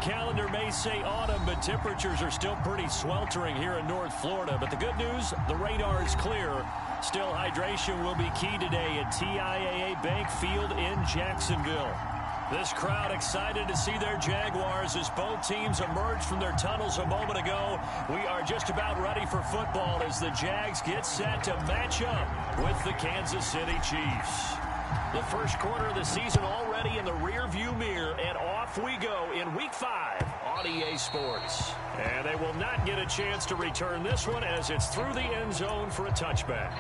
calendar may say autumn, but temperatures are still pretty sweltering here in North Florida. But the good news, the radar is clear. Still, hydration will be key today at TIAA Bank Field in Jacksonville. This crowd excited to see their Jaguars as both teams emerged from their tunnels a moment ago. We are just about ready for football as the Jags get set to match up with the Kansas City Chiefs. The first quarter of the season already in the rearview mirror, and off we go in Week 5 on EA Sports. And they will not get a chance to return this one as it's through the end zone for a touchback.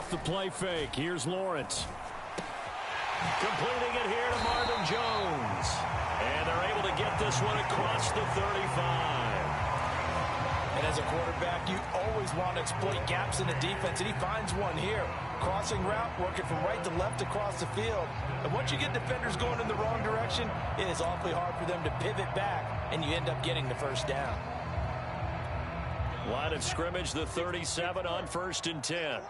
The play fake. Here's Lawrence. Completing it here to Marvin Jones. And they're able to get this one across the 35. And as a quarterback, you always want to exploit gaps in the defense, and he finds one here. Crossing route, working from right to left across the field. And once you get defenders going in the wrong direction, it is awfully hard for them to pivot back, and you end up getting the first down. Line of scrimmage, the 37 on 1st and 10.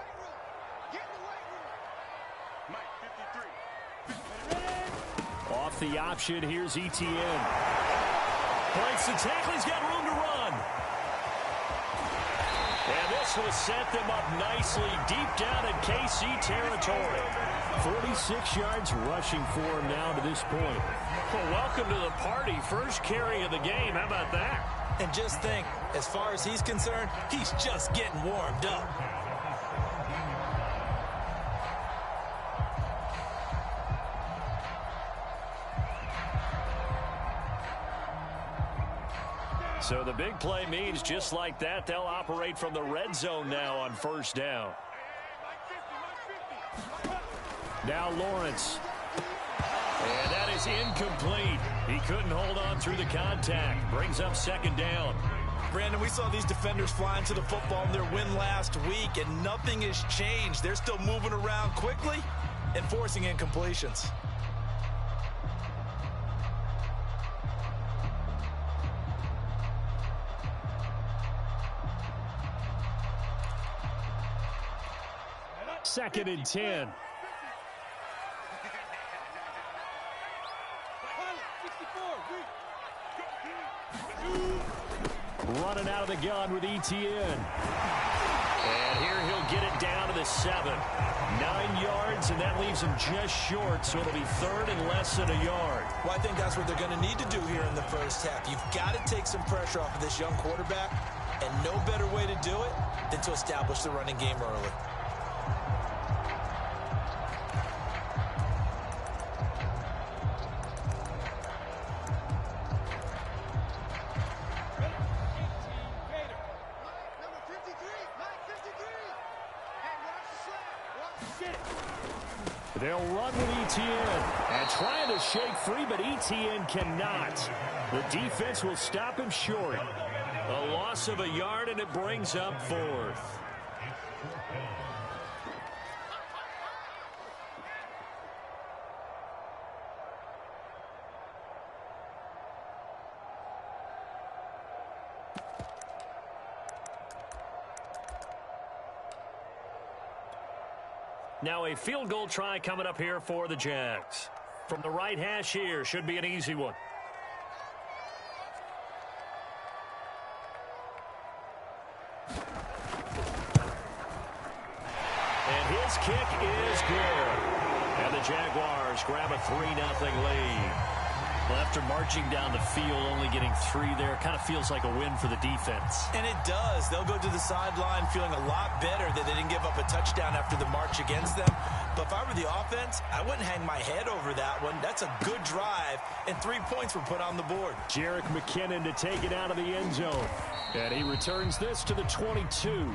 Off the option, here's Etienne. Breaks the tackle, he's got room to run. And this will set them up nicely deep down in KC territory. 46 yards rushing for him now to this point. Well, welcome to the party. First carry of the game. How about that? And just think, as far as he's concerned, he's just getting warmed up. So the big play means just like that, they'll operate from the red zone now on 1st down. Now Lawrence. And that is incomplete. He couldn't hold on through the contact. Brings up 2nd down. Brandon, we saw these defenders flying to the football in their win last week, and nothing has changed. They're still moving around quickly and forcing incompletions. Second and 10. Running out of the gun with Etienne. And here he'll get it down to the 7. 9 yards, and that leaves him just short, so it'll be 3rd and less than a yard. Well, I think that's what they're going to need to do here in the first half. You've got to take some pressure off of this young quarterback, and no better way to do it than to establish the running game early. They'll run with Etienne. And trying to shake free, but Etienne cannot. The defense will stop him short. A loss of a yard, and it brings up 4th. Now a field goal try coming up here for the Jags. From the right hash here, should be an easy one. And his kick is good. And the Jaguars grab a 3-0 lead. Well, after marching down the field, only getting 3 there, kind of feels like a win for the defense. And it does. They'll go to the sideline feeling a lot better that they didn't give up a touchdown after the march against them. But if I were the offense, I wouldn't hang my head over that one. That's a good drive, and 3 points were put on the board. Jerick McKinnon to take it out of the end zone. And he returns this to the 22.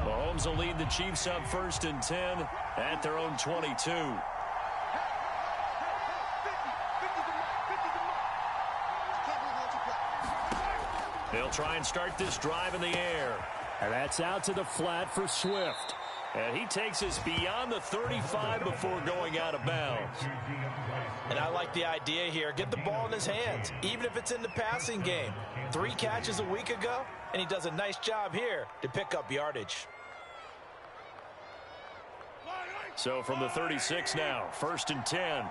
Mahomes will lead the Chiefs up 1st and 10 at their own 22. They'll try and start this drive in the air. And that's out to the flat for Swift. And he takes us beyond the 35 before going out of bounds. And I like the idea here. Get the ball in his hands, even if it's in the passing game. 3 catches a week ago, and he does a nice job here to pick up yardage. So from the 36 now, 1st and 10.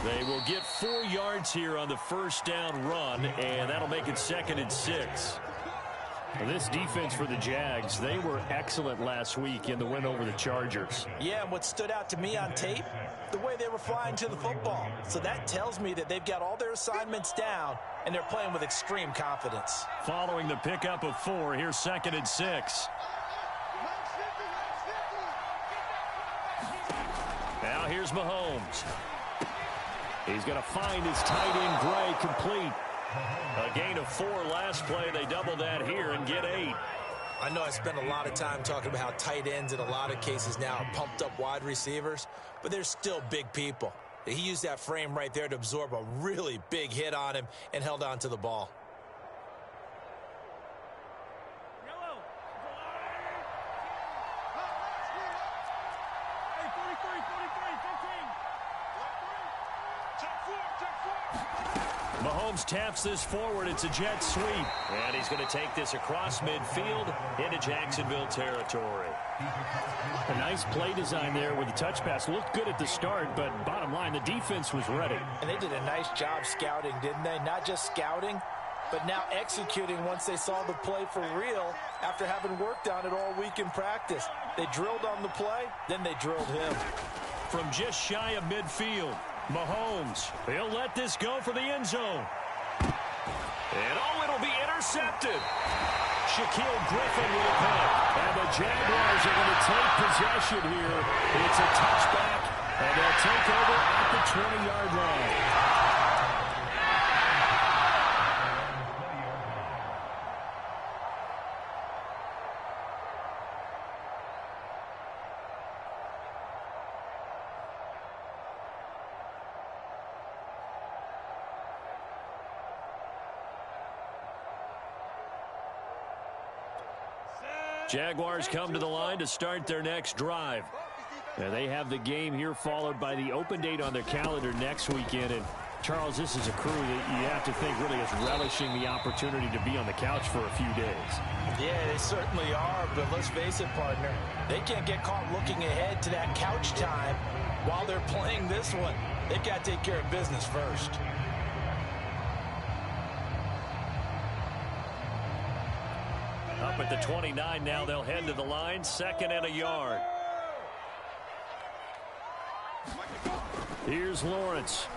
They will get 4 yards here on the 1st down run, and that'll make it 2nd and 6. Well, this defense for the Jags, they were excellent last week in the win over the Chargers. Yeah, and what stood out to me on tape, the way they were flying to the football. So that tells me that they've got all their assignments down, and they're playing with extreme confidence. Following the pickup of 4, here's 2nd and 6. Now here's Mahomes. He's going to find his tight end Gray complete. A gain of 4 last play. They double that here and get 8. I know I spent a lot of time talking about how tight ends in a lot of cases now are pumped up wide receivers, but they're still big people. He used that frame right there to absorb a really big hit on him and held on to the ball. Mahomes taps this forward. It's a jet sweep. And he's going to take this across midfield into Jacksonville territory. A nice play design there with the touch pass. Looked good at the start, but bottom line, the defense was ready. And they did a nice job scouting, didn't they? Not just scouting, but now executing once they saw the play for real after having worked on it all week in practice. They drilled on the play, then they drilled him. From just shy of midfield, Mahomes, he'll let this go for the end zone. And oh, it'll be intercepted. Shaquille Griffin with a pick. And the Jaguars are going to take possession here. It's a touchback, and they'll take over at the 20-yard line. Jaguars come to the line to start their next drive. And they have the game here followed by the open date on their calendar next weekend. And Charles, this is a crew that you have to think really is relishing the opportunity to be on the couch for a few days. Yeah, they certainly are, but let's face it, partner. They can't get caught looking ahead to that couch time while they're playing this one. They've got to take care of business first. Up at the 29 now, they'll head to the line, 2nd and a yard. Here's Lawrence.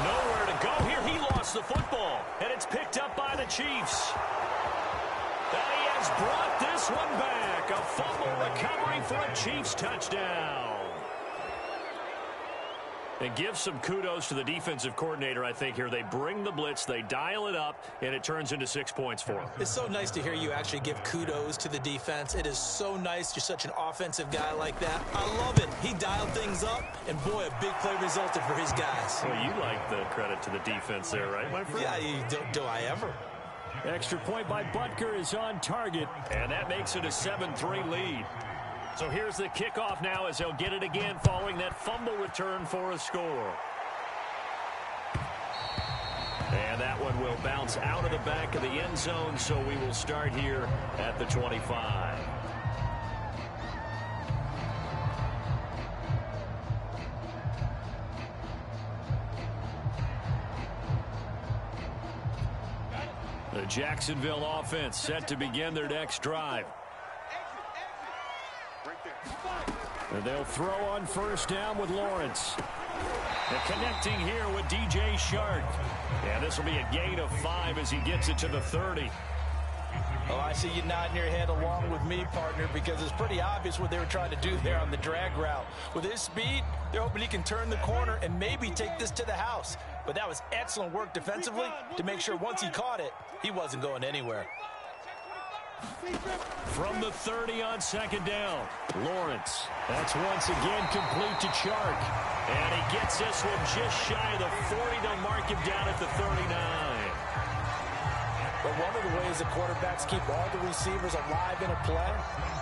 Nowhere to go here. He lost the football, and it's picked up by the Chiefs. And he has brought this one back. A fumble recovery for a Chiefs touchdown. And give some kudos to the defensive coordinator, I think, here. They bring the blitz, they dial it up, and it turns into 6 points for them. It's so nice to hear you actually give kudos to the defense. It is so nice. You're such an offensive guy like that. I love it. He dialed things up, and boy, a big play resulted for his guys. Well, you like the credit to the defense there, right, my friend? Yeah, do I ever? Extra point by Butker is on target, and that makes it a 7-3 lead. So here's the kickoff now as they'll get it again following that fumble return for a score. And that one will bounce out of the back of the end zone, so we will start here at the 25. The Jacksonville offense set to begin their next drive. And they'll throw on first down with Lawrence. They're connecting here with DJ Shark. And this will be a gain of 5 as he gets it to the 30. Well, I see you nodding your head along with me, partner, because it's pretty obvious what they were trying to do there on the drag route. With his speed, they're hoping he can turn the corner and maybe take this to the house. But that was excellent work defensively to make sure once he caught it, he wasn't going anywhere. From the 30 on second down, Lawrence. That's once again complete to Chark. And he gets this one just shy of the 40. They'll mark him down at the 39. But one of the ways the quarterbacks keep all the receivers alive in a play,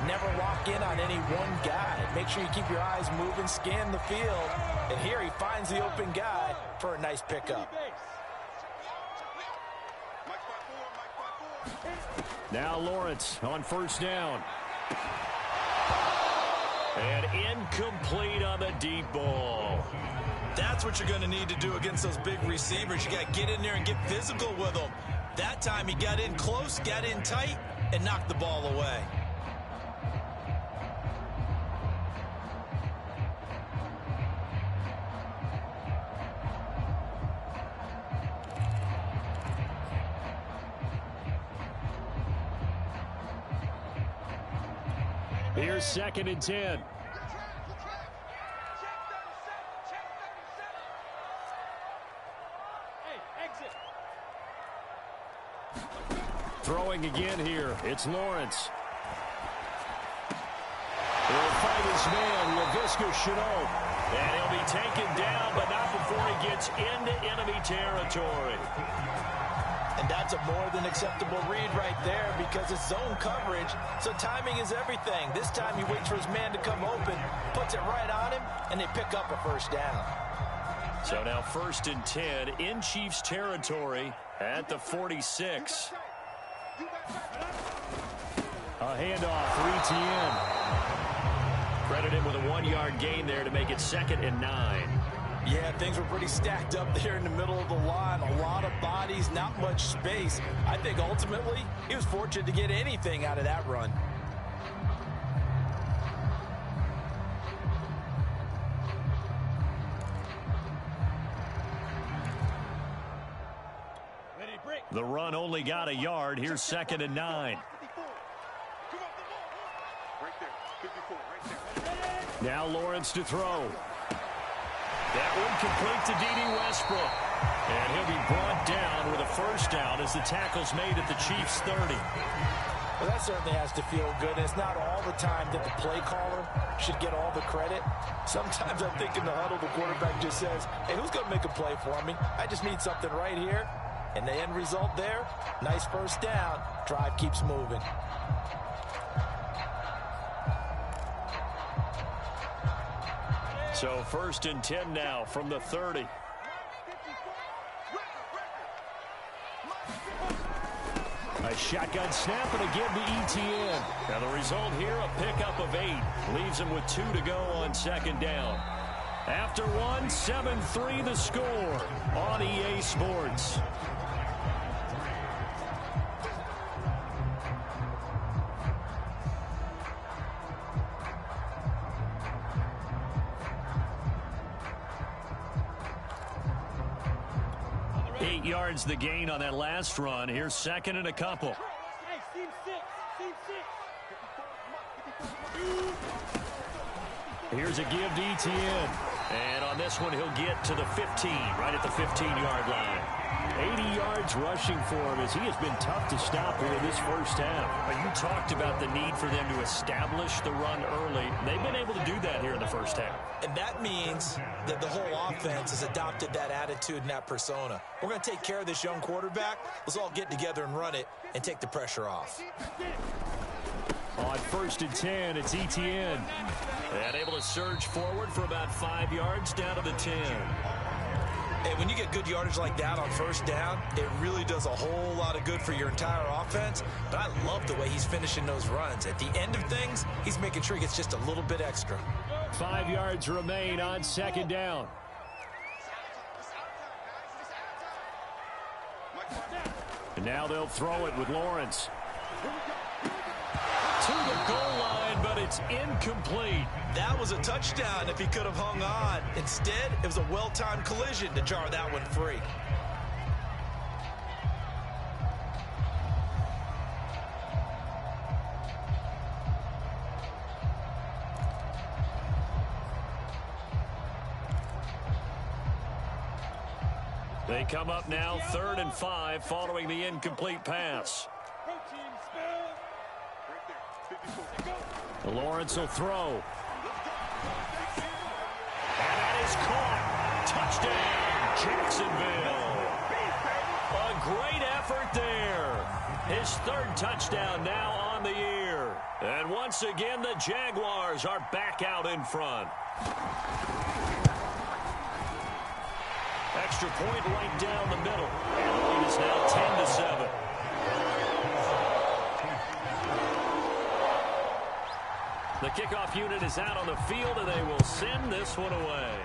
never lock in on any one guy. Make sure you keep your eyes moving, scan the field. And here he finds the open guy for a nice pickup. Now Lawrence on first down. And incomplete on the deep ball. That's what you're going to need to do against those big receivers. You got to get in there and get physical with them. That time he got in close, got in tight, and knocked the ball away. Here's second and 10. Throwing again here. It's Lawrence. He'll fight his man, LaVisca Chenault. And he'll be taken down, but not before he gets into enemy territory. And that's a more than acceptable read right there because it's zone coverage, so timing is everything. This time he waits for his man to come open, puts it right on him, and they pick up a first down. So now first and 10 in Chiefs territory at the 46. A handoff for Etienne. Credit him with a 1-yard gain there to make it second and 9. Yeah, things were pretty stacked up there in the middle of the line. A lot of bodies, not much space. I think ultimately he was fortunate to get anything out of that run. The run only got a yard. Here's second and 9. Now Lawrence to throw. That one complete to D.D. Westbrook. And he'll be brought down with a first down as the tackle's made at the Chiefs' 30. Well, that certainly has to feel good. It's not all the time that the play caller should get all the credit. Sometimes I think in the huddle, the quarterback just says, hey, who's going to make a play for me? I just need something right here. And the end result there, nice first down. Drive keeps moving. So first and 10 now from the 30. A shotgun snap and again to Etienne. Now the result here, a pickup of 8. Leaves him with 2 to go on second down. After one, 7-3 the score on EA Sports. Yards the gain on that last run. Here's second and a couple. Here's a give to Etienne. And on this one, he'll get to the 15, right at the 15-yard line. 80 yards rushing for him as he has been tough to stop here in this first half. You talked about the need for them to establish the run early. They've been able to do that here in the first half. And that means that the whole offense has adopted that attitude and that persona. We're going to take care of this young quarterback. Let's all get together and run it and take the pressure off. On first and 10, it's Etienne. And able to surge forward for about 5 yards down to the 10. Hey, when you get good yardage like that on first down, it really does a whole lot of good for your entire offense. But I love the way he's finishing those runs. At the end of things, he's making sure he gets just a little bit extra. 5 yards remain on second down. And now they'll throw it with Lawrence. To the goal line, but it's incomplete. That was a touchdown if he could have hung on. Instead, it was a well-timed collision to jar that one free. They come up now 3rd and 5 following the incomplete pass. Lawrence will throw. And that is caught. Touchdown, Jacksonville. A great effort there. His 3rd touchdown now on the year. And once again, the Jaguars are back out in front. Extra point right down the middle. And the lead is now 10-7. The kickoff unit is out on the field, and they will send this one away.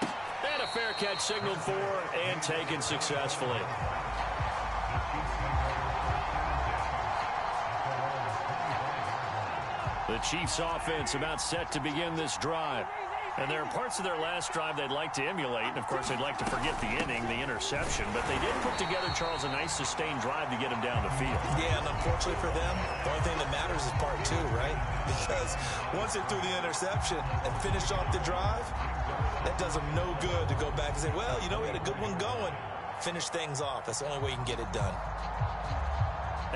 And a fair catch signaled for and taken successfully. The Chiefs offense about set to begin this drive. And there are parts of their last drive they'd like to emulate. And, of course, they'd like to forget the inning, the interception. But they did put together, Charles, a nice sustained drive to get him down the field. Yeah, and unfortunately for them, the only thing that matters is part 2, right? Because once they threw the interception and finished off the drive, that does them no good to go back and say, well, you know, we had a good one going. Finish things off. That's the only way you can get it done.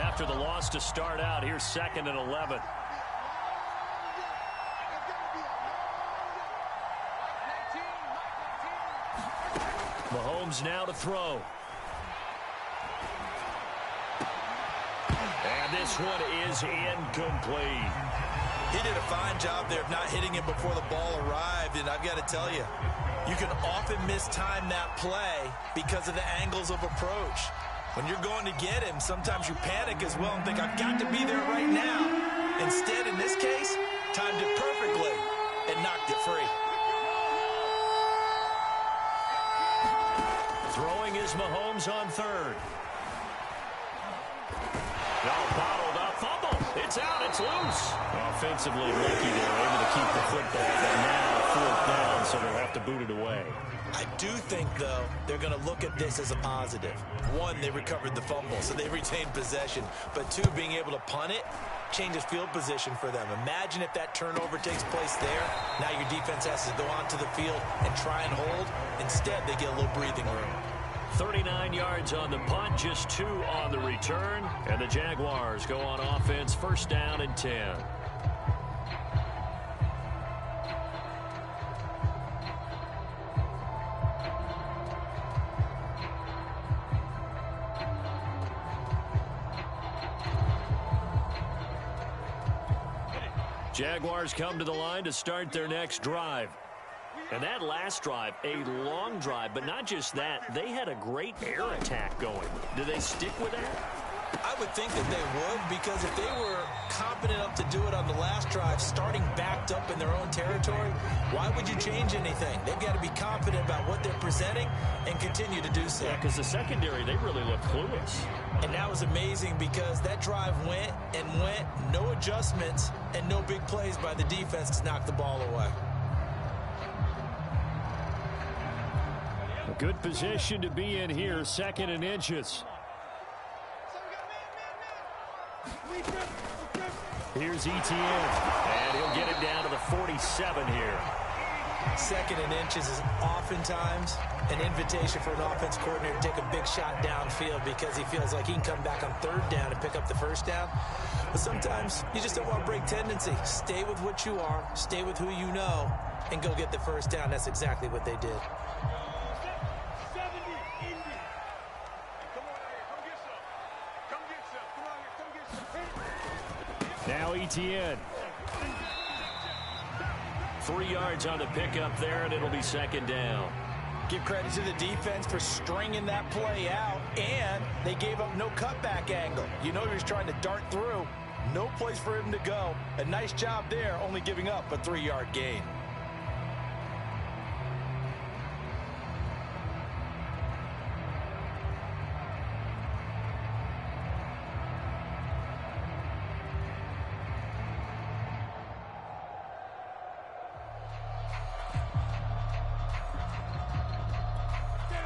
After the loss to start out, here's 2nd and 11. Mahomes now to throw. And this one is incomplete. He did a fine job there of not hitting him before the ball arrived. And I've got to tell you, you can often mistime that play because of the angles of approach. When you're going to get him, sometimes you panic as well and think, I've got to be there right now. Instead, in this case, timed it perfectly and knocked it free. Throwing is Mahomes on 3rd. Now bottled up, fumble. It's out, it's loose. Offensively lucky they're able to keep the football, but now 4th down, so they'll have to boot it away. I do think, though, they're going to look at this as a positive. 1, they recovered the fumble, so they retained possession. But 2, being able to punt it changes field position for them. Imagine if that turnover takes place there. Now your defense has to go onto the field and try and hold. Instead, they get a little breathing room. 39 yards on the punt, just 2 on the return. And the Jaguars go on offense, 1st down and 10. Jaguars come to the line to start their next drive. And that last drive, a long drive, but not just that. They had a great air attack going. Do they stick with that? I would think that they would, because if they were competent enough to do it on the last drive, starting backed up in their own territory, why would you change anything? They've got to be confident about what they're presenting and continue to do so. Yeah, because the secondary, they really looked clueless. And that was amazing because that drive went and went, no adjustments, and no big plays by the defense to knock the ball away. A good position to be in here, 2nd and inches. Here's Etienne, and he'll get it down to the 47 here. 2nd and inches is oftentimes an invitation for an offense coordinator to take a big shot downfield because he feels like he can come back on 3rd down and pick up the 1st down. But sometimes you just don't want to break tendency. Stay with what you are, stay with who you know, and go get the 1st down. That's exactly what they did. Now Etienne. 3 yards on the pickup there, and it'll be 2nd down. Give credit to the defense for stringing that play out, and they gave up no cutback angle. You know he was trying to dart through. No place for him to go. A nice job there, only giving up a 3-yard gain.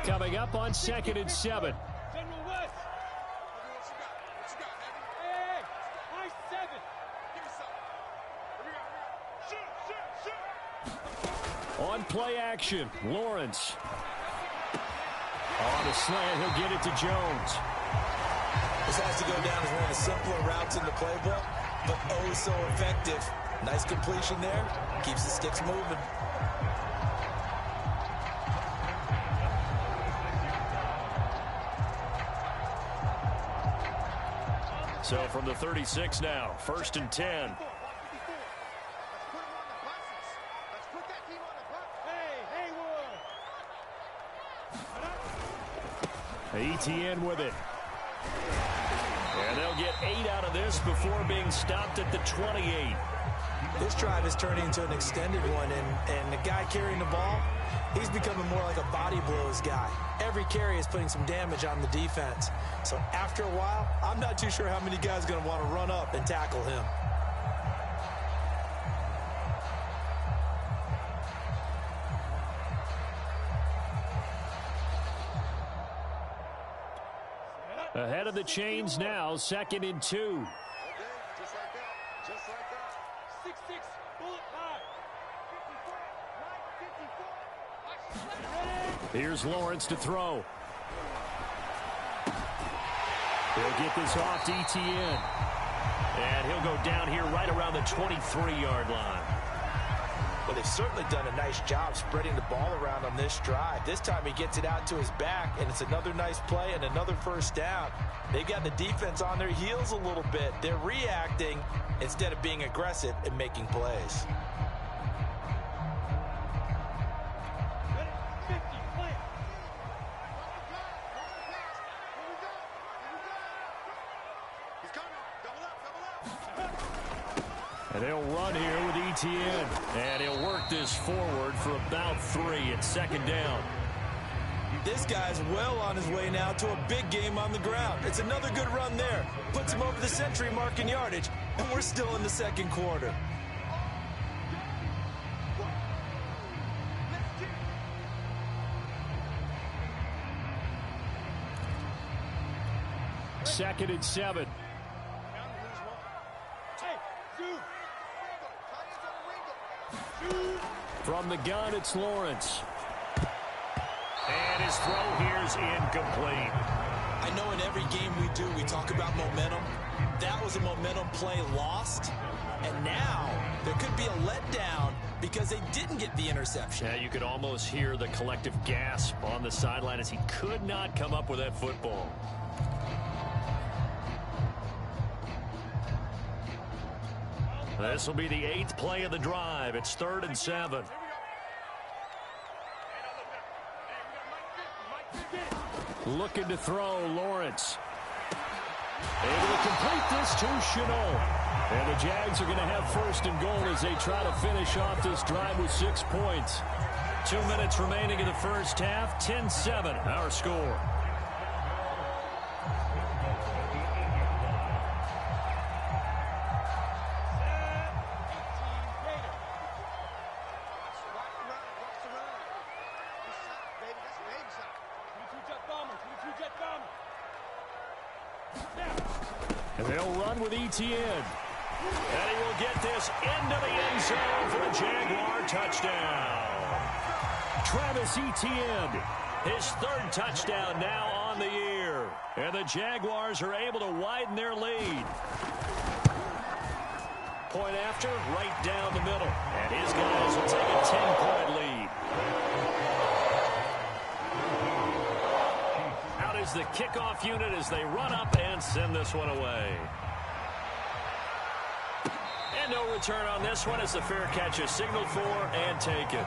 Coming up on 2nd and 7. On play action, Lawrence. On a slant, he'll get it to Jones. This has to go down as one of the simpler routes in the playbook, but oh so effective. Nice completion there. Keeps the sticks moving. So from the 36 now, 1st and 10. ETN with it. And they'll get 8 out of this before being stopped at the 28. This drive is turning into an extended one, and the guy carrying the ball, he's becoming more like a body blows guy. Every carry is putting some damage on the defense. So after a while, I'm not too sure how many guys are going to want to run up and tackle him. Ahead of the chains now, 2nd and 2. Okay, just like that. Just like that. 6-6, bullet high. Here's Lawrence to throw. He'll get this off to ETN. And he'll go down here right around the 23-yard line. Well, they've certainly done a nice job spreading the ball around on this drive. This time he gets it out to his back, and it's another nice play and another first down. They've got the defense on their heels a little bit. They're reacting instead of being aggressive and making plays. And they'll run here with ETN. And he'll work this forward for about 3 at 2nd down. This guy's well on his way now to a big game on the ground. It's another good run there. Puts him over the century mark in yardage, and we're still in the 2nd quarter. Second and 7. From the gun, it's Lawrence. And his throw here's incomplete. I know in every game we do, we talk about momentum. That was a momentum play lost. And now there could be a letdown because they didn't get the interception. Yeah, you could almost hear the collective gasp on the sideline as he could not come up with that football. This will be the 8th play of the drive. It's 3rd and 7. Looking to throw, Lawrence. Able to complete this to Chenault. And the Jags are going to have 1st and goal as they try to finish off this drive with 6 points. 2 minutes remaining in the first half. 10-7, our score. And they'll run with ETN. And he will get this into the end zone for a Jaguar touchdown. Travis Etienne, his 3rd touchdown now on the year. And the Jaguars are able to widen their lead. Point after, right down the middle. And his guys will take a 10-point lead. Out is the kickoff unit as they run up and send this one away. And no return on this one as the fair catch is signaled for and taken.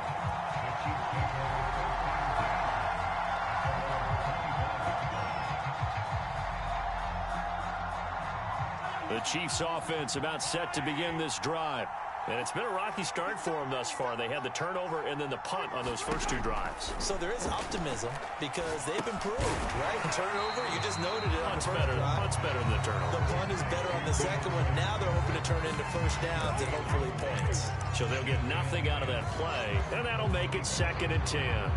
The Chiefs offense about set to begin this drive. And it's been a rocky start for them thus far. They had the turnover and then the punt on those first 2 drives. So there is optimism because they've improved, right? The turnover, you just noted it. Punt's better than the turnover. The punt is better on the second one. Now they're hoping to turn into first downs and hopefully points. So they'll get nothing out of that play. And that'll make it 2nd and 10.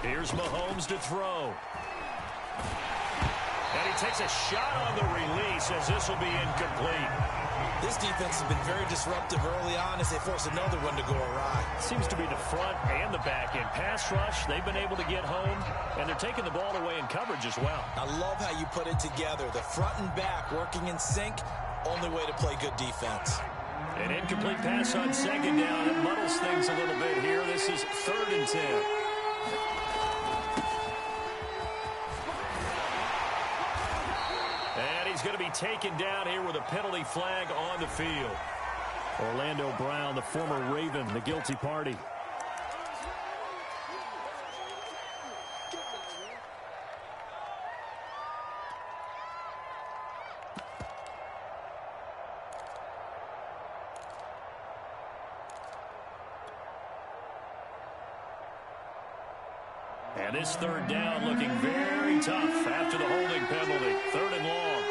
Here's Mahomes to throw. And he takes a shot on the release as this will be incomplete. This defense has been very disruptive early on as they force another one to go awry. Seems to be the front and the back end. Pass rush, they've been able to get home, and they're taking the ball away in coverage as well. I love how you put it together. The front and back working in sync, only way to play good defense. An incomplete pass on second down. It muddles things a little bit here. This is 3rd and 10. And he's going to be taken down here with a penalty flag on the field. Orlando Brown, the former Raven, the guilty party. And this 3rd down looking very tough after the holding penalty. 3rd and long.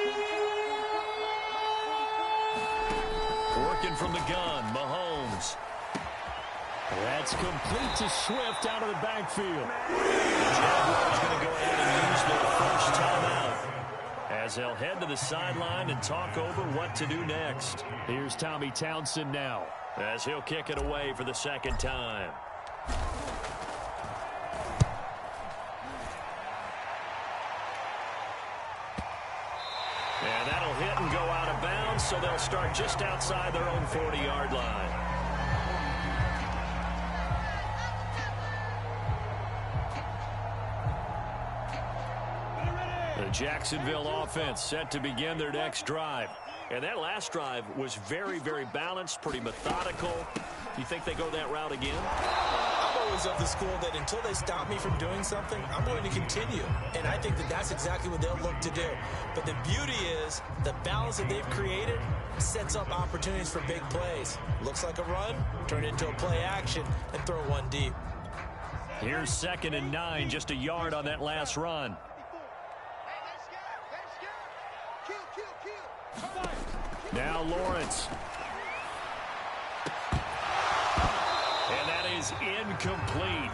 Working from the gun, Mahomes. That's complete to Swift out of the backfield. The Jaguars going to go ahead and use their first timeout as they'll head to the sideline and talk over what to do next. Here's Tommy Townsend now as he'll kick it away for the 2nd time. And that'll hit and go out of bounds, so they'll start just outside their own 40-yard line. The Jacksonville offense set to begin their next drive. And that last drive was very, very balanced, pretty methodical. You think they go that route again? I'm always of the school that until they stop me from doing something, I'm going to continue. And I think that that's exactly what they'll look to do. But the beauty is the balance that they've created sets up opportunities for big plays. Looks like a run, turn it into a play action, and throw one deep. Here's 2nd and 9, just a yard on that last run. Now Lawrence. And that is incomplete.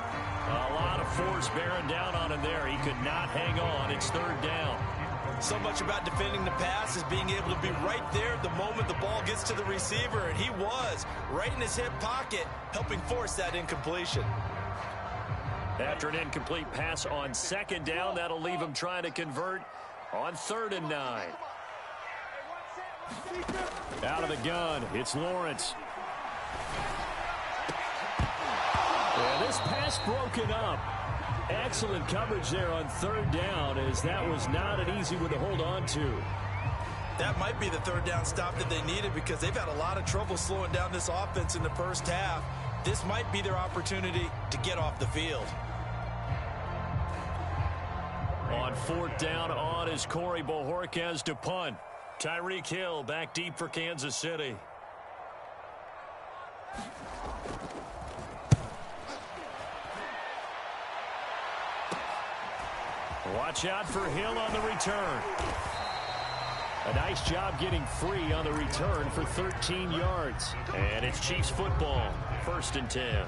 A lot of force bearing down on him there. He could not hang on. It's 3rd down. So much about defending the pass is being able to be right there the moment the ball gets to the receiver. And he was right in his hip pocket, helping force that incompletion. After an incomplete pass on 2nd down, that'll leave him trying to convert on 3rd and 9. Out of the gun, it's Lawrence. Yeah, this pass broken up. Excellent coverage there on 3rd down, as that was not an easy one to hold on to. That might be the 3rd down stop that they needed because they've had a lot of trouble slowing down this offense in the first half. This might be their opportunity to get off the field. On 4th down, on is Corey Bojorquez to punt. Tyreek Hill back deep for Kansas City. Watch out for Hill on the return. A nice job getting free on the return for 13 yards. And it's Chiefs football, 1st and 10.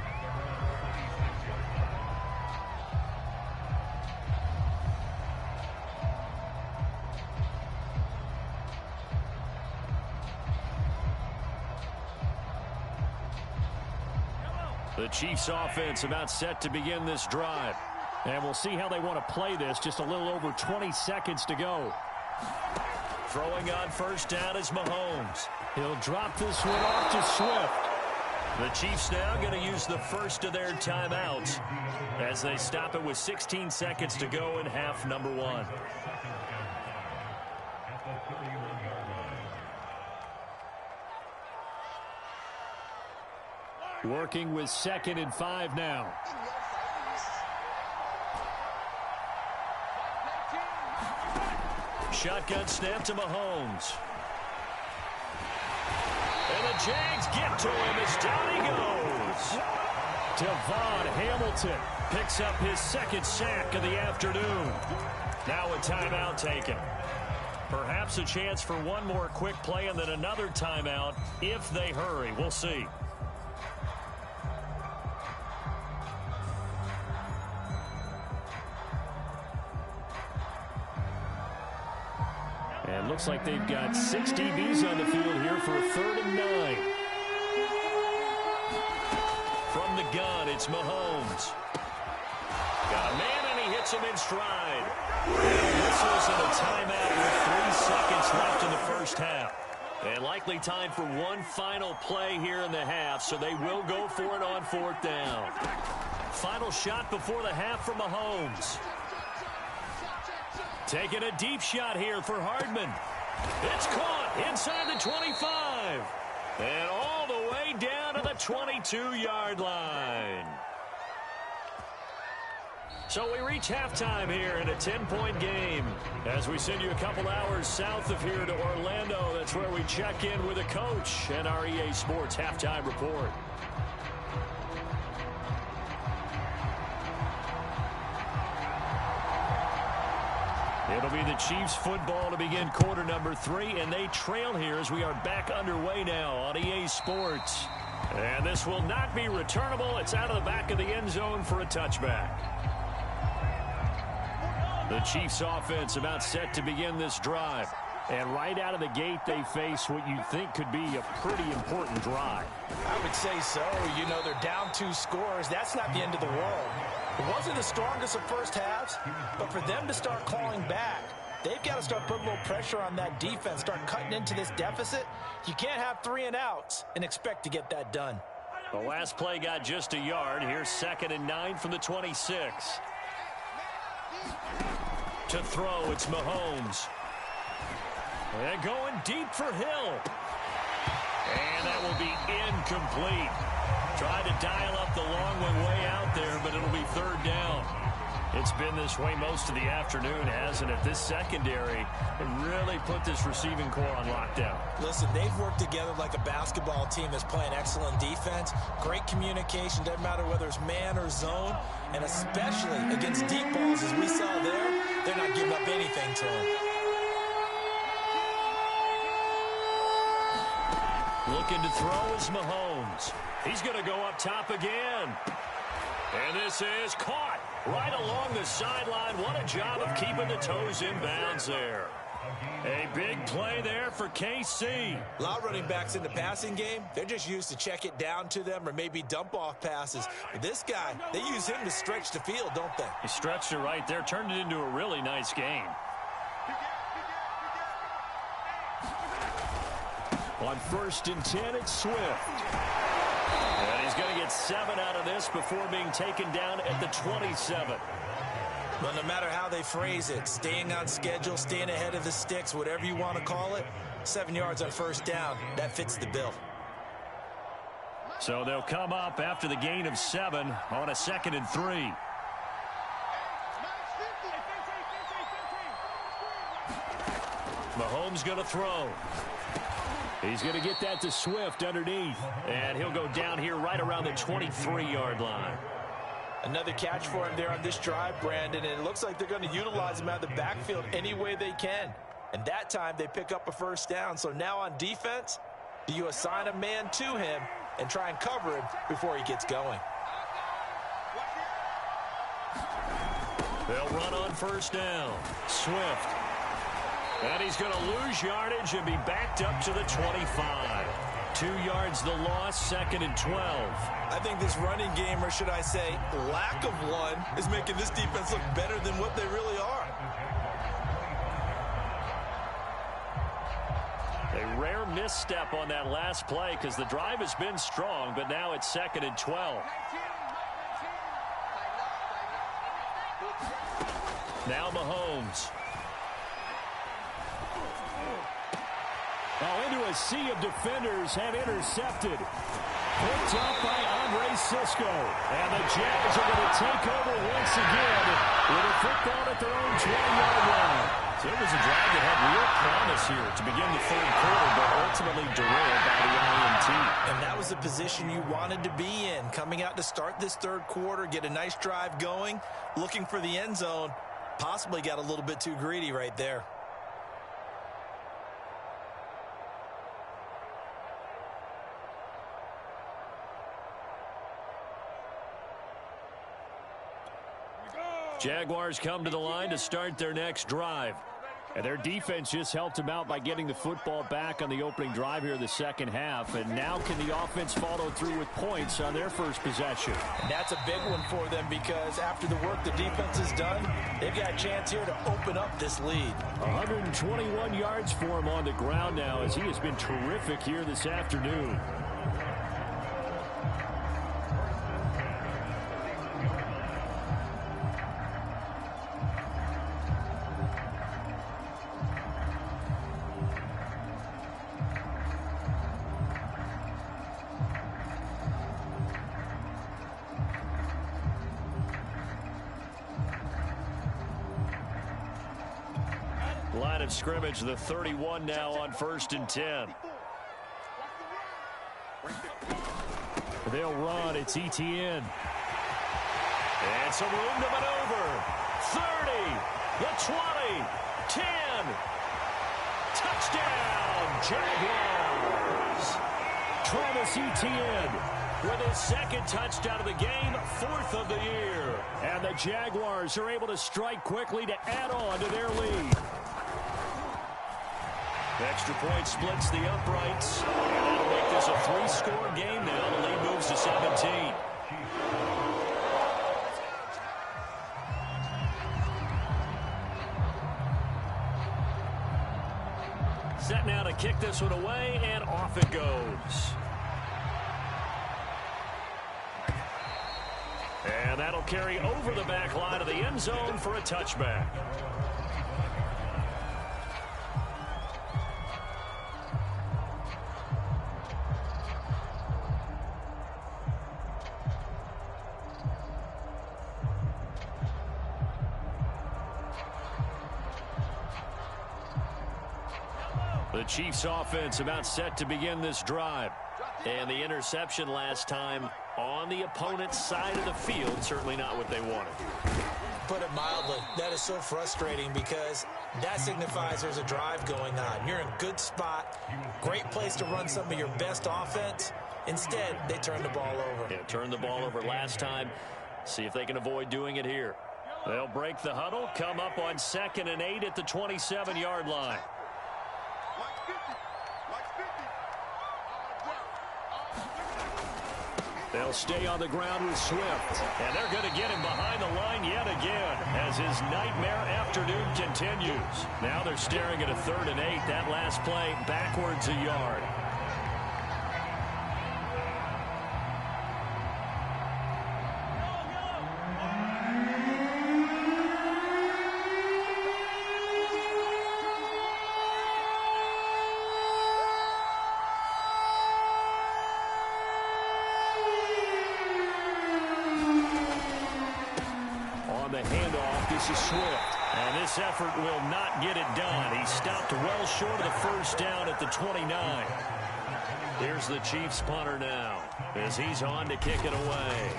The Chiefs offense about set to begin this drive. And we'll see how they want to play this. Just a little over 20 seconds to go. Throwing on 1st down is Mahomes. He'll drop this one off to Swift. The Chiefs now going to use the first of their timeouts as they stop it with 16 seconds to go in half number 1. Working with 2nd and 5 now. Shotgun snap to Mahomes. And the Jags get to him as down he goes. Devon Hamilton picks up his 2nd sack of the afternoon. Now a timeout taken. Perhaps a chance for one more quick play and then another timeout if they hurry. We'll see. looks like they've got 6 DBs on the field here for a 3rd and 9. From the gun, it's Mahomes. Got a man, and he hits him in stride. Whistles and a timeout with 3 seconds left in the first half. And likely time for one final play here in the half, so they will go for it on 4th down. Final shot before the half from Mahomes. Taking a deep shot here for Hardman. It's caught inside the 25. And all the way down to the 22-yard line. So we reach halftime here in a 10-point game. As we send you a couple hours south of here to Orlando, that's where we check in with a coach and our EA Sports halftime report. It'll be the Chiefs football to begin quarter number 3, and they trail here as we are back underway now on EA Sports. And this will not be returnable. It's out of the back of the end zone for a touchback. The Chiefs offense about set to begin this drive. And right out of the gate, they face what you think could be a pretty important drive. I would say so. You know, they're down 2 scores. That's not the end of the world. It wasn't the strongest of first halves, but for them to start clawing back, they've got to start putting a little pressure on that defense, start cutting into this deficit. You can't have 3 and outs and expect to get that done. The last play got just a yard. Here's 2nd and 9 from the 26. To throw, it's Mahomes. And going deep for Hill. And that will be incomplete. Tried to dial up the long one way out there, but it'll be 3rd down. It's been this way most of the afternoon, hasn't it? This secondary really put this receiving core on lockdown. Listen, they've worked together like a basketball team that's playing excellent defense. Great communication, doesn't matter whether it's man or zone. And especially against deep balls, as we saw there, they're not giving up anything to them. Looking to throw is Mahomes. He's going to go up top again. And this is caught right along the sideline. What a job of keeping the toes in bounds there. A big play there for KC. A lot of running backs in the passing game, they're just used to check it down to them or maybe dump off passes. But this guy, they use him to stretch the field, don't they? He stretched it right there, turned it into a really nice game. On 1st and 10, it's Swift. And he's going to get 7 out of this before being taken down at the 27. Well, no matter how they phrase it, staying on schedule, staying ahead of the sticks, whatever you want to call it, 7 yards on 1st down, that fits the bill. So they'll come up after the gain of 7 on a 2nd and 3. Mahomes going to throw. He's going to get that to Swift underneath. And he'll go down here right around the 23-yard line. Another catch for him there on this drive, Brandon, and it looks like they're going to utilize him out of the backfield any way they can. And that time they pick up a 1st down. So now on defense, do you assign a man to him and try and cover him before he gets going? They'll run on 1st down. Swift. And he's going to lose yardage and be backed up to the 25. 2 yards the loss, 2nd and 12. I think this running game, or should I say lack of one, is making this defense look better than what they really are. A rare misstep on that last play because the drive has been strong, but now it's 2nd and 12. Now Mahomes. Oh, into a sea of defenders and intercepted. Picked up by Andre Sisco. And the Jags are going to take over once again with a football at their own 20-yard line. So it was a drive that had real promise here to begin the 3rd quarter, but ultimately derailed by the INT. And that was the position you wanted to be in. Coming out to start this 3rd quarter, get a nice drive going, looking for the end zone. Possibly got a little bit too greedy right there. Jaguars come to the line to start their next drive. And their defense just helped them out by getting the football back on the opening drive here in the second half. And now can the offense follow through with points on their first possession? And that's a big one for them because after the work the defense has done, they've got a chance here to open up this lead. 121 yards for him on the ground now as he has been terrific here this afternoon. Line of scrimmage, the 31 now on 1st and 10. They'll run. It's Etienne. And some room to maneuver. 30, the 20, 10. Touchdown, Jaguars. Travis Etienne with his second touchdown of the game, 4th of the year. And the Jaguars are able to strike quickly to add on to their lead. Extra point splits the uprights. And that'll make this a 3-score game now. The lead moves to 17. Set now to kick this one away, and off it goes. And that'll carry over the back line of the end zone for a touchback. The Chiefs offense about set to begin this drive. And the interception last time on the opponent's side of the field, certainly not what they wanted. Put it mildly, that is so frustrating because that signifies there's a drive going on. You're in a good spot, great place to run some of your best offense. Instead, they turn the ball over. Yeah, turned the ball over last time. See if they can avoid doing it here. They'll break the huddle, come up on 2nd and 8 at the 27-yard line. They'll stay on the ground with Swift. And they're going to get him behind the line yet again as his nightmare afternoon continues. Now they're staring at a 3rd and 8. That last play backwards a yard. This is Swift, and this effort will not get it done. He stopped well short of the first down at the 29. Here's the Chiefs punter now as he's on to kick it away.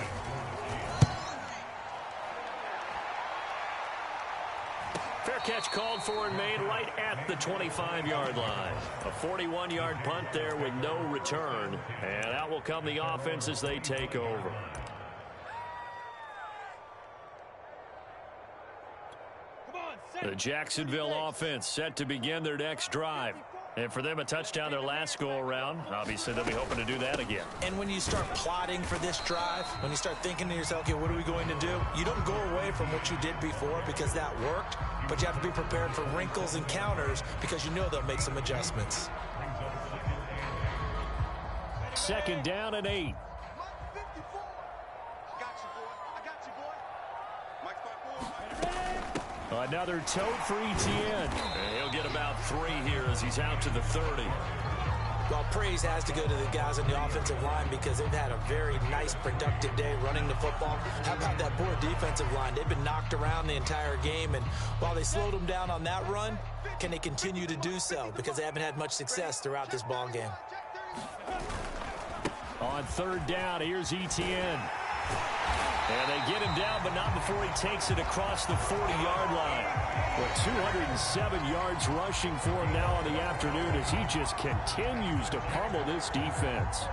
Fair catch called for and made right at the 25-yard line. A 41-yard punt there with no return, and out will come the offense as they take over. The Jacksonville offense set to begin their next drive. And for them, a touchdown their last go-around. Obviously, they'll be hoping to do that again. And when you start plotting for this drive, when you start thinking to yourself, okay, what are we going to do? You don't go away from what you did before because that worked, but you have to be prepared for wrinkles and counters because you know they'll make some adjustments. 2nd down and 8. Another tote for Etienne. And he'll get about 3 here as he's out to the 30. Well, praise has to go to the guys on the offensive line because they've had a very nice, productive day running the football. How about that poor defensive line? They've been knocked around the entire game, and while they slowed them down on that run, can they continue to do so? Because they haven't had much success throughout this ball game. On 3rd down, here's Etienne. And they get him down, but not before he takes it across the 40-yard line. Well, 207 yards rushing for him now on the afternoon as he just continues to pummel this defense.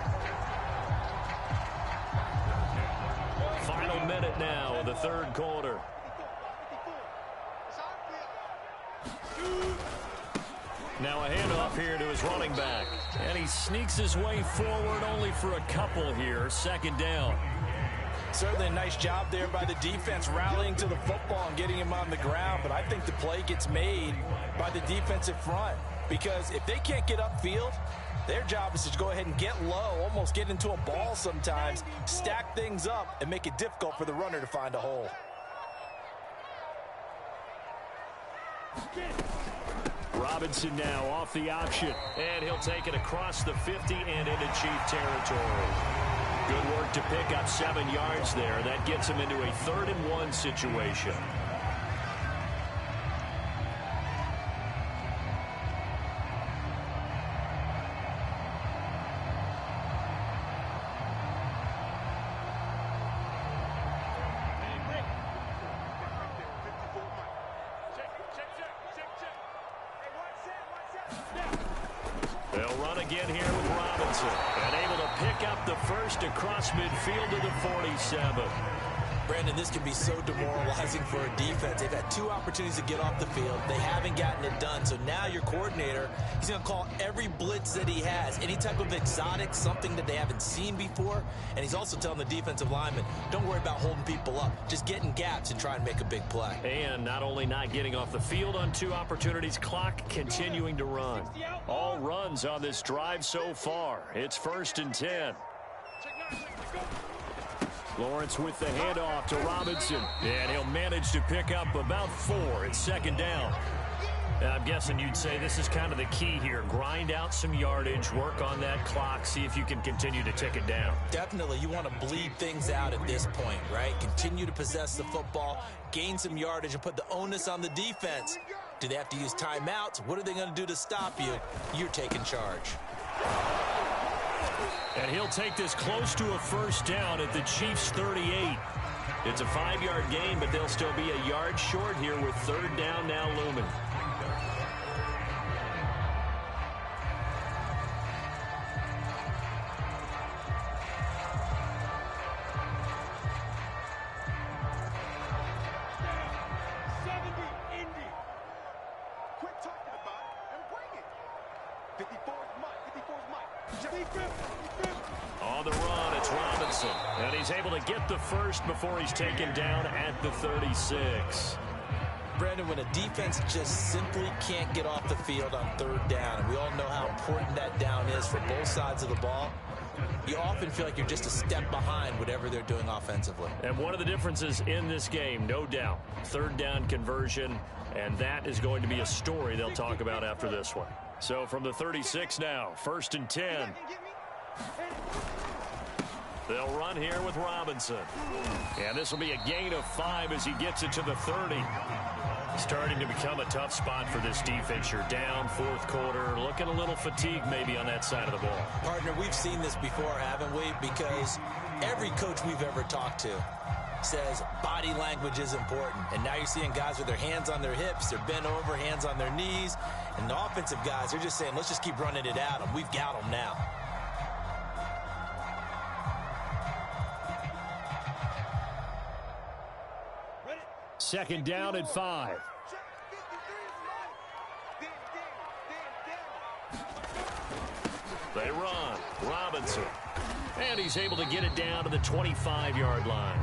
Final minute now of the 3rd quarter. Now a handoff here to his running back. And he sneaks his way forward only for a couple here. Second down. Certainly a nice job there by the defense rallying to the football and getting him on the ground. But I think the play gets made by the defensive front. Because if they can't get upfield, their job is to go ahead and get low, almost get into a ball sometimes, stack things up, and make it difficult for the runner to find a hole. Robinson now off the option. And he'll take it across the 50 and into Chief territory. Good work to pick up 7 yards there. That gets him into a 3rd-and-1 situation. They'll run again here with Robinson. And able to pick up the first across midfield to the 47. Brandon, this can be so demoralizing for a defense. They've had 2 opportunities to get off the field. They haven't gotten it done. So now your coordinator, he's going to call every blitz that he has, any type of exotic, something that they haven't seen before. And he's also telling the defensive lineman, don't worry about holding people up. Just get in gaps and try and make a big play. And not only not getting off the field on 2 opportunities, clock continuing to run. All runs on this drive so far. It's 1st and 10. Lawrence with the handoff to Robinson. And he'll manage to pick up about 4. It's 2nd down. I'm guessing you'd say this is kind of the key here. Grind out some yardage, work on that clock, see if you can continue to tick it down. Definitely. You want to bleed things out at this point, right? Continue to possess the football, gain some yardage, and put the onus on the defense. Do they have to use timeouts? What are they going to do to stop you? You're taking charge. And he'll take this close to a 1st down at the Chiefs' 38. It's a 5-yard gain, but they'll still be a yard short here with 3rd down now looming. On the run, it's Robinson. And he's able to get the first before he's taken down at the 36. Brandon, when a defense just simply can't get off the field on 3rd down, and we all know how important that down is for both sides of the ball, you often feel like you're just a step behind whatever they're doing offensively. And one of the differences in this game, no doubt, 3rd down conversion, and that is going to be a story they'll talk about after this one. So from the 36 now, 1st and 10. They'll run here with Robinson. And this will be a gain of 5 as he gets it to the 30. Starting to become a tough spot for this defense. You're down 4th quarter, looking a little fatigued maybe on that side of the ball. Partner, we've seen this before, haven't we? Because every coach we've ever talked to says body language is important. And now you're seeing guys with their hands on their hips, they're bent over, hands on their knees. And the offensive guys, they're just saying, let's just keep running it at them. We've got them now. Second down at 5. They run. Robinson. And he's able to get it down to the 25-yard line.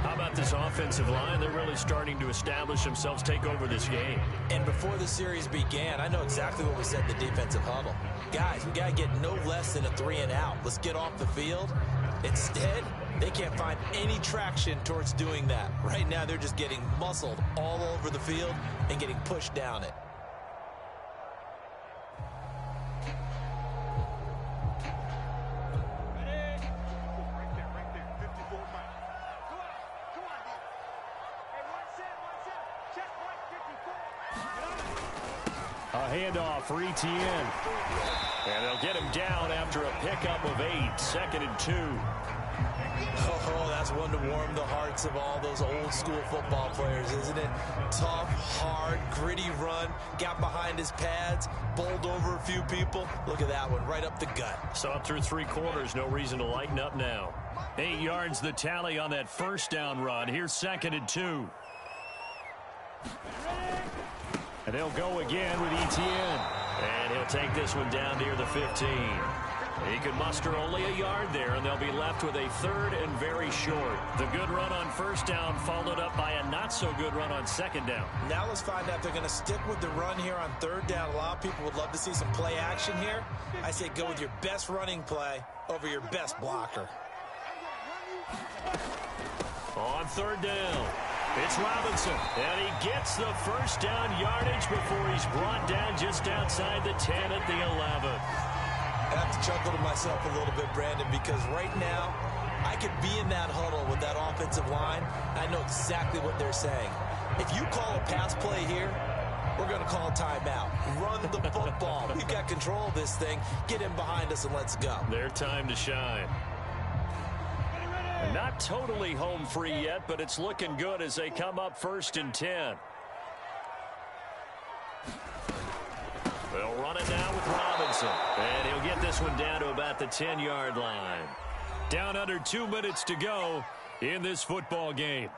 How about this offensive line? They're really starting to establish themselves, take over this game. And before the series began, I know exactly what we said in the defensive huddle. Guys, we got to get no less than a 3-and-out. Let's get off the field. Instead, they can't find any traction towards doing that. Right now, they're just getting muscled all over the field and getting pushed down it. A handoff for Etienne. And they'll get him down after a pickup of 8. 2nd and 2. Oh, that's one to warm the hearts of all those old school football players, isn't it? Tough, hard, gritty run. Got behind his pads, bowled over a few people. Look at that one, right up the gut. So up through 3 quarters, no reason to lighten up now. 8 yards the tally on that 1st down run. Here's 2nd and 2. And they'll go again with Etienne. And he'll take this one down near the 15. He could muster only a yard there, and they'll be left with a 3rd and very short. The good run on first down followed up by a not-so-good run on second down. Now let's find out if they're going to stick with the run here on 3rd down. A lot of people would love to see some play action here. I say go with your best running play over your best blocker. On 3rd down, it's Robinson, and he gets the first down yardage before he's brought down just outside the 10 at the 11. I have to chuckle to myself a little bit, Brandon, because right now I could be in that huddle with that offensive line. I know exactly what they're saying. If you call a pass play here, we're going to call a timeout. Run the football. We've got control of this thing. Get in behind us and let's go. Their time to shine. Not totally home free yet, but it's looking good as they come up 1st and 10. They'll run it now with Robinson. And he'll get this one down to about the 10-yard line. Down under 2 minutes to go in this football game.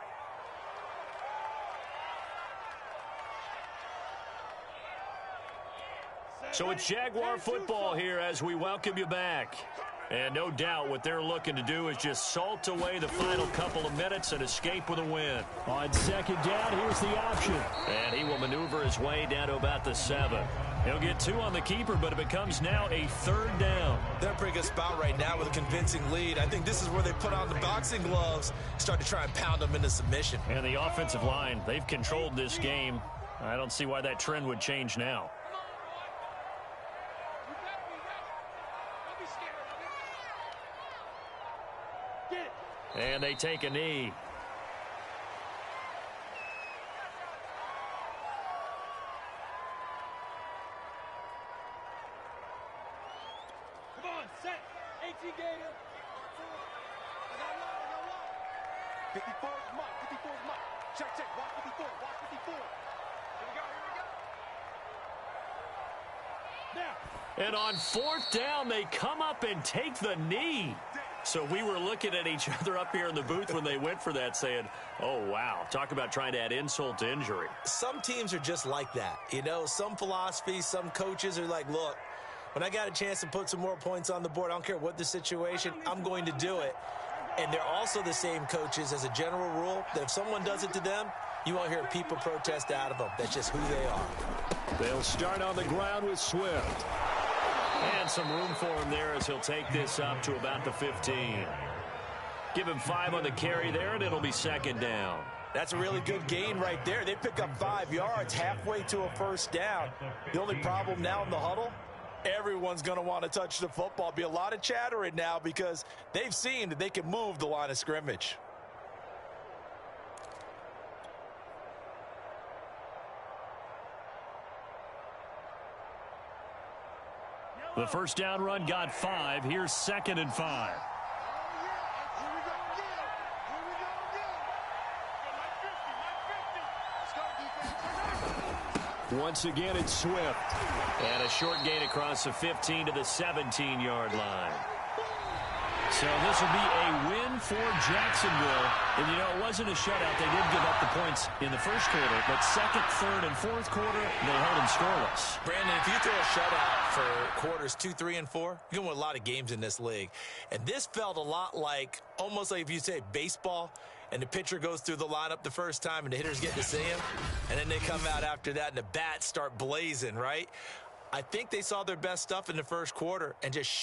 So it's Jaguar football here as we welcome you back. And no doubt what they're looking to do is just salt away the final couple of minutes and escape with a win. On 2nd down, here's the option. And he will maneuver his way down to about the 7. He'll get 2 on the keeper, but it becomes now a 3rd down. They're in a pretty good spot right now with a convincing lead. I think this is where they put on the boxing gloves, start to try and pound them into submission. And the offensive line, they've controlled this game. I don't see why that trend would change now. And they take a knee. Come on, set. 18 game. 54 is mine. 54 is mine. Check. Watch 54. Watch 54. Here we go. Now. And on 4th down, they come up and take the knee. So we were looking at each other up here in the booth when they went for that saying, oh, wow, talk about trying to add insult to injury. Some teams are just like that. You know, some philosophies, some coaches are like, look, when I got a chance to put some more points on the board, I don't care what the situation, I'm going to do it. And they're also the same coaches as a general rule that if someone does it to them, you won't hear people protest out of them. That's just who they are. They'll start on the ground with Swift. And some room for him there as he'll take this up to about the 15. Give him 5 on the carry there, and it'll be 2nd down. That's a really good gain right there. They pick up 5 yards halfway to a 1st down. The only problem now in the huddle, everyone's going to want to touch the football. Be a lot of chattering now because they've seen that they can move the line of scrimmage. The first down run got 5. Here's 2nd and 5. Once again, it's Swift. And a short gain across the 15 to the 17-yard line. So this will be a win for Jacksonville. And, you know, it wasn't a shutout. They did give up the points in the first quarter. But 2nd, 3rd, and 4th quarter, they held them scoreless. Brandon, if you throw a shutout for quarters 2, 3, and 4, you're going to win a lot of games in this league. And this felt a lot like, almost like if you say baseball, and the pitcher goes through the lineup the first time, and the hitters get to see him, and then they come out after that, and the bats start blazing, right? I think they saw their best stuff in the first quarter and just